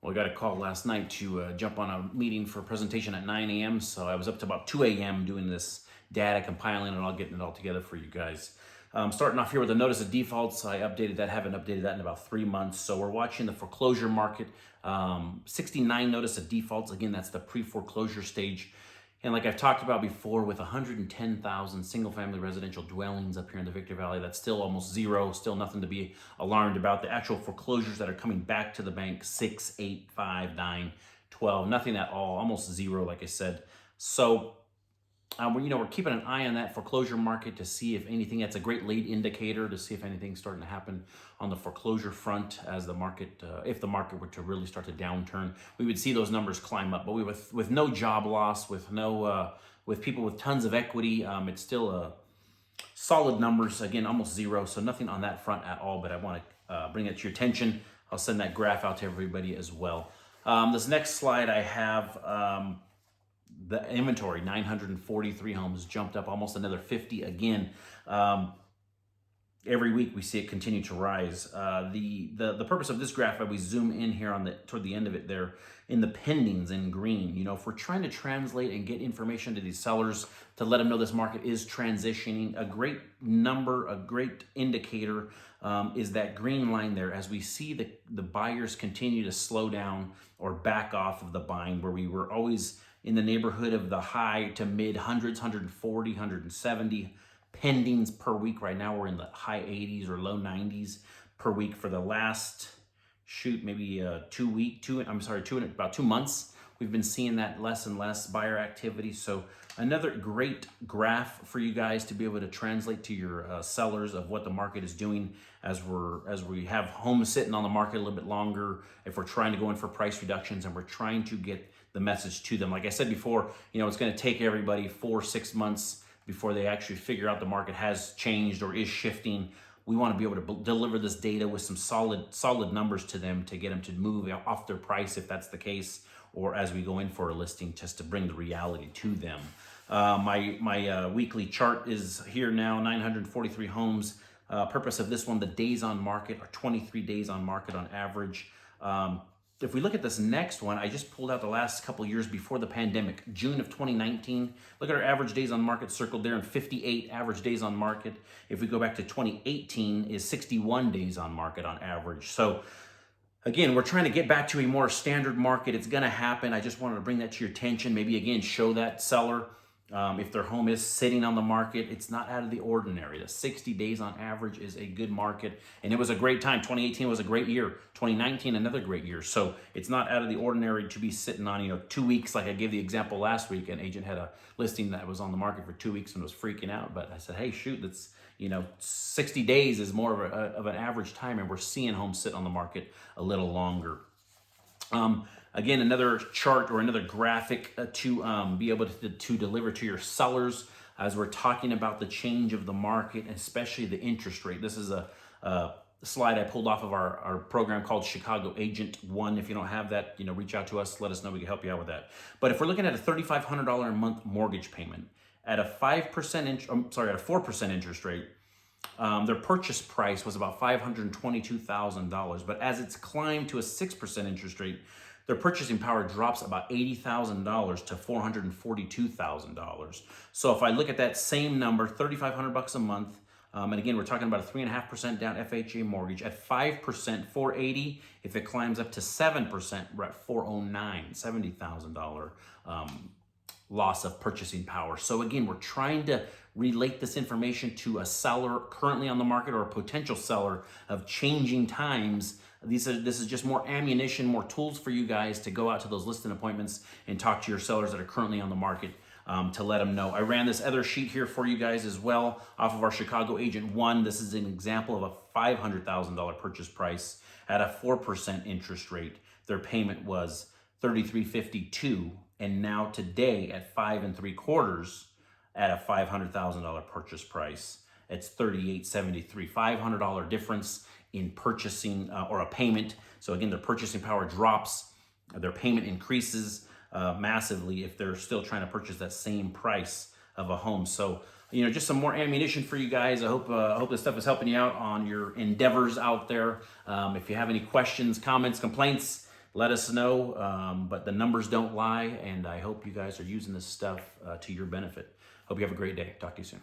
Well, I got a call last night to jump on a meeting for a presentation at 9 a.m. So I was up to about 2 a.m. doing this data, compiling, and all getting it all together for you guys. Starting off here with a notice of defaults. I updated that, haven't updated that in about 3 months. So we're watching the foreclosure market. 69 notice of defaults. Again, that's the pre-foreclosure stage. And like I've talked about before, with 110,000 single-family residential dwellings up here in the Victor Valley, that's still almost zero, still nothing to be alarmed about. The actual foreclosures that are coming back to the bank, 6, 8, 5, 9, 12, nothing at all, almost zero, like I said. So we're keeping an eye on that foreclosure market to see if anything. That's a great lead indicator to see if anything's starting to happen on the foreclosure front as the market, if the market were to really start to downturn, we would see those numbers climb up. But with no job loss, with people with tons of equity, it's still solid numbers. Again, almost zero, so nothing on that front at all. But I want to bring it to your attention. I'll send that graph out to everybody as well. This next slide I have. The inventory, 943 homes, jumped up almost another 50 again. Every week we see it continue to rise. The purpose of this graph, if we zoom in here toward the end of it there, in the pendings in green, if we're trying to translate and get information to these sellers to let them know this market is transitioning, a great number, a great indicator is that green line there. As we see the buyers continue to slow down or back off of the buying, where we were always in the neighborhood of the high to mid hundreds, 140, 170 pendings per week. Right now we're in the high 80s or low 90s per week for the last, maybe about 2 months. We've been seeing that less and less buyer activity. So another great graph for you guys to be able to translate to your sellers of what the market is doing as we have homes sitting on the market a little bit longer, if we're trying to go in for price reductions and we're trying to get the message to them. Like I said before, it's going to take everybody 4-6 months before they actually figure out the market has changed or is shifting. We want to be able to deliver this data with some solid numbers to them to get them to move off their price if that's the case, or as we go in for a listing, just to bring the reality to them. My weekly chart is here now, 943 homes. Purpose of this one, the days on market are 23 days on market on average. If we look at this next one, I just pulled out the last couple of years before the pandemic, June of 2019. Look at our average days on market circled there, and 58 average days on market. If we go back to 2018, is 61 days on market on average. So again, we're trying to get back to a more standard market. It's going to happen. I just wanted to bring that to your attention. Maybe again, show that seller if their home is sitting on the market, it's not out of the ordinary. The 60 days on average is a good market, and it was a great time. 2018 was a great year. 2019, another great year. So it's not out of the ordinary to be sitting on, 2 weeks. Like I gave the example last week, an agent had a listing that was on the market for 2 weeks and was freaking out. But I said, hey, shoot, that's 60 days is more of an average time, and we're seeing homes sit on the market a little longer. Again, another chart or another graphic to be able to deliver to your sellers as we're talking about the change of the market, especially the interest rate. This is a slide I pulled off of our program called Chicago Agent 1. If you don't have that, reach out to us. Let us know. We can help you out with that. But if we're looking at a $3,500 a month mortgage payment at a 4% interest rate, their purchase price was about $522,000. But as it's climbed to a 6% interest rate, their purchasing power drops about $80,000 to $442,000. So if I look at that same number, $3,500 a month, and again, we're talking about a 3.5% down FHA mortgage at 5%, $480. If it climbs up to 7%, we're at $409, $70,000 loss of purchasing power. So again, we're trying to relate this information to a seller currently on the market or a potential seller of changing times. This is just more ammunition, more tools for you guys to go out to those listing appointments and talk to your sellers that are currently on the market to let them know. I ran this other sheet here for you guys as well off of our Chicago Agent 1. This is an example of a $500,000 purchase price at a 4% interest rate. Their payment was $33.52, and now today at 5 3/4 at a $500,000 purchase price, it's $38.73. $500 difference in purchasing or a payment. So again, their purchasing power drops, their payment increases massively if they're still trying to purchase that same price of a home. So just some more ammunition for you guys. I hope this stuff is helping you out on your endeavors out there. If you have any questions, comments, complaints, let us know. But the numbers don't lie, and I hope you guys are using this stuff to your benefit. Hope you have a great day. Talk to you soon.